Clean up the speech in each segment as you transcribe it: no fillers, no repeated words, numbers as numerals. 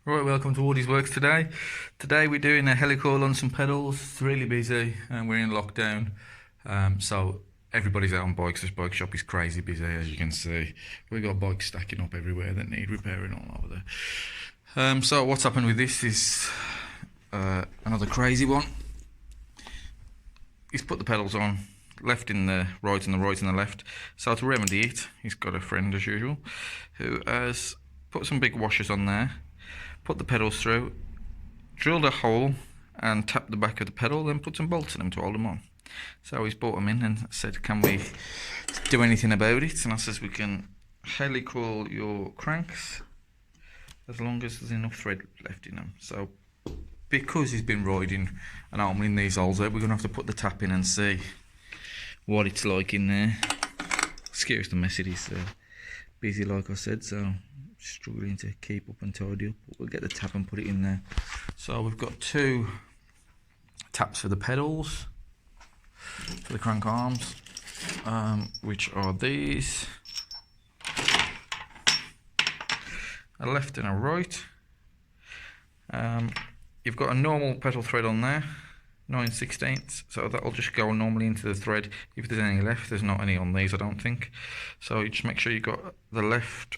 Right, welcome to Wardy's Works today. Today we're doing a helicoil on some pedals. It's really busy and we're in lockdown. So everybody's out on bikes. This bike shop is crazy busy, as you can see. We've got bikes stacking up everywhere that need repairing all over there. So what's happened with this is another crazy one. He's put the pedals on, left in the right and the right in the left. So to remedy it, he's got a friend as usual who has put some big washers on there, put the pedals through, drilled a hole and tapped the back of the pedal, then put some bolts in them to hold them on. So he's brought them in and said, can we do anything about it? And I says, we can helicoil your cranks as long as there's enough thread left in them. So because he's been riding and arming these holes out, we're going to have to put the tap in and see what it's like in there. Excuse the mess, it is busy like I said, so struggling to keep up and tidy up, but we'll get the tap and put it in there. So we've got two taps for the pedals, for the crank arms, which are these, a left and a right. You've got a normal pedal thread on there, 9/16, so that'll just go normally into the thread. If there's any left, there's not any on these, I don't think. So you just make sure you've got the left.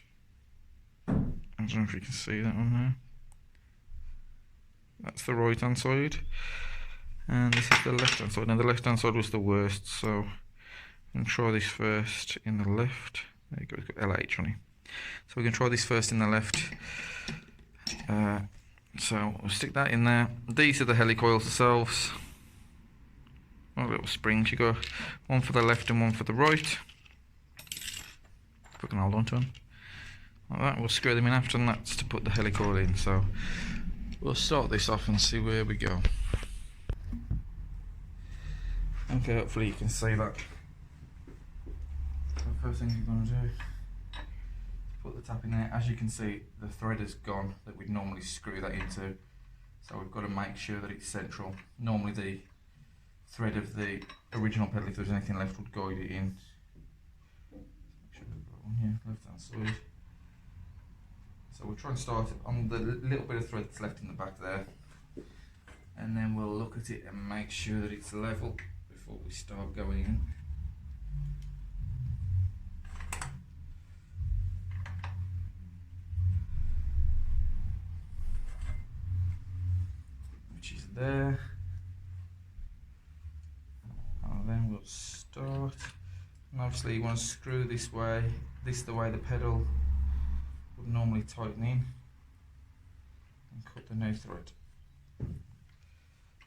I don't know if you can see that on there. That's the right hand side, and this is the left hand side. Now the left hand side was the worst, so I'm going to try this first in the left. There you go, it's got LH on it. So we can try this first in the left. So we'll stick that in there. These are the helicoils themselves. Little springs. You got one for the left and one for the right. If we can hold on to them. Like that, we'll screw them in after, and that's to put the helicoil in. So we'll start this off and see where we go. Okay, hopefully you can see that. So the first thing you're going to do, put the tap in there. As you can see, the thread is gone that we'd normally screw that into. So we've got to make sure that it's central. Normally the thread of the original pedal, if there's anything left, would guide it in. Make sure we've got one here, left hand side. So we'll try and start on the little bit of thread that's left in the back there, and then we'll look at it and make sure that it's level before we start going in. Which is there. And then we'll start. And obviously you want to screw this way, this the way the pedal would normally tighten in, and cut the new thread. So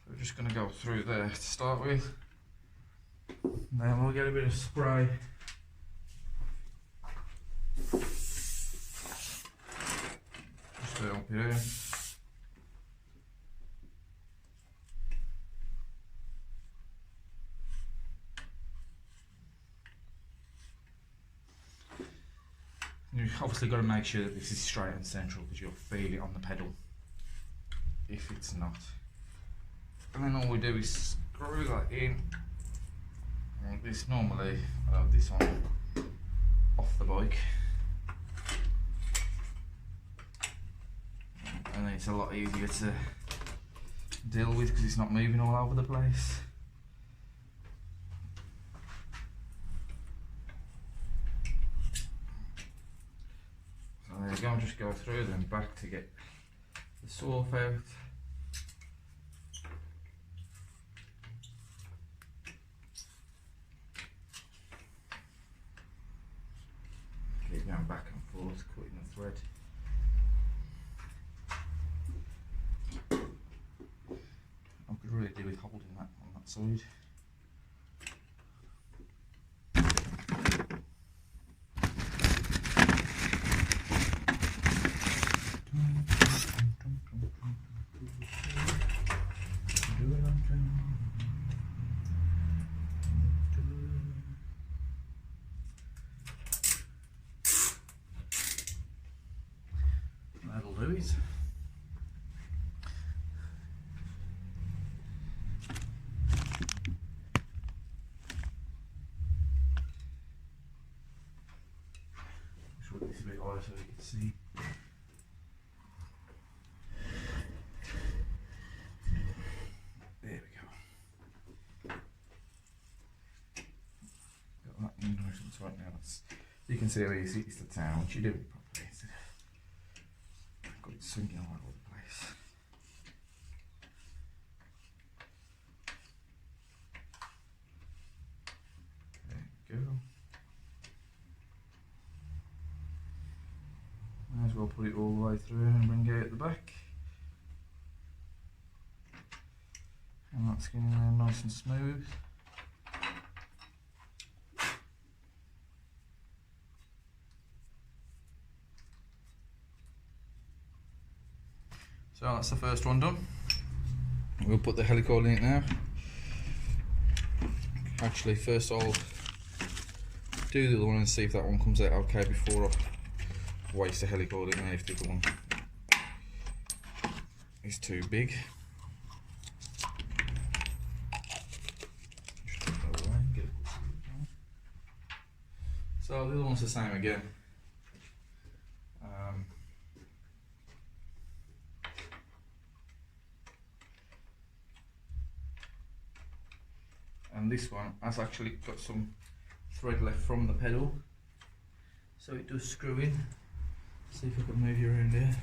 we're just going to go through there to start with, and then we'll get a bit of spray. Just to help you out. You've obviously got to make sure that this is straight and central, because you'll feel it on the pedal if it's not. And then all we do is screw that in. And this normally, I have this on off the bike, and then it's a lot easier to deal with because it's not moving all over the place. There you go, just go through them back to get the swarf out. Keep going back and forth, cutting the thread. I could really do with holding that on that side. That'll do it. Show this a bit higher so you can see. You can see how easy it is to turn once you do it properly. Got it swinging all over the place. There you go. Might as well put it all the way through and bring it out the back. And that's getting there nice and smooth. So that's the first one done. We'll put the helicoil in it now. Actually, first I'll do the other one and see if that one comes out okay before I waste the helicoil in there if the other one is too big. So the other one's the same again. And this one has actually got some thread left from the pedal, so it does screw in. See if I can move you around here.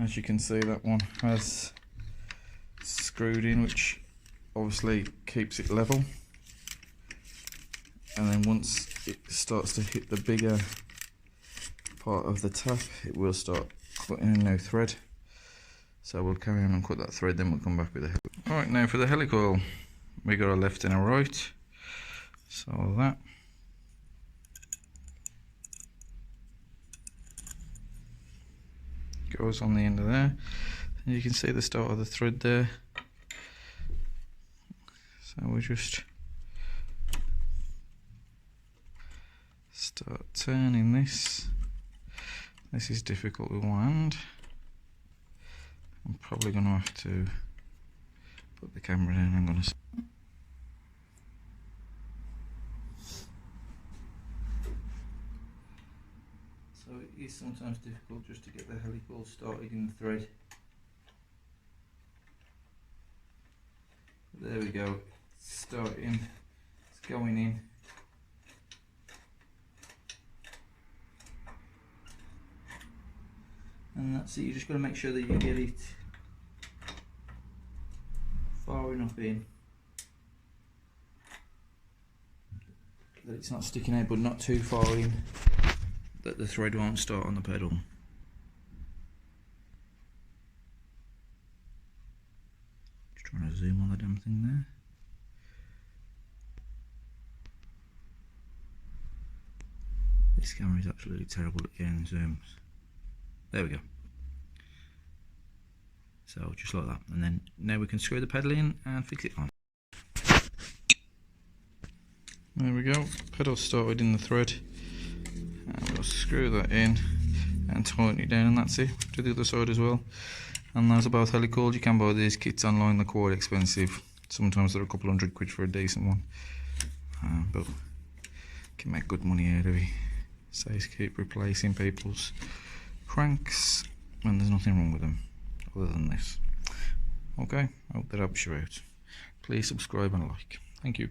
As you can see, that one has screwed in, which obviously keeps it level, and then once it starts to hit the bigger part of the tap, it will start cutting a new thread. So we'll carry on and cut that thread, then we'll come back with the helicoil. Alright, now for the helicoil, we got a left and a right. So that goes on the end of there. And you can see the start of the thread there. So we just start turning this. This is difficult with one hand. I'm probably going to have to put the camera in. I'm going to. So it is sometimes difficult just to get the helicoil started in the thread. But there we go. It's starting. It's going in. And that's it, you just got to make sure that you get it far enough in that it's not sticking out, but not too far in that the thread won't start on the pedal. Just trying to zoom on the damn thing there. This camera is absolutely terrible at getting zooms. There we go. So just like that, and then now we can screw the pedal in and fix it on. There we go, pedal started in the thread, and we'll screw that in and tighten it down, and that's it. Do the other side as well. And those are both helicoils. You can buy these kits online, they're quite expensive. Sometimes they're a couple £100 for a decent one, but you can make good money out of it. Says keep replacing people's cranks when there's nothing wrong with them other than this. Okay, I hope that helps you out. Please subscribe and like. Thank you.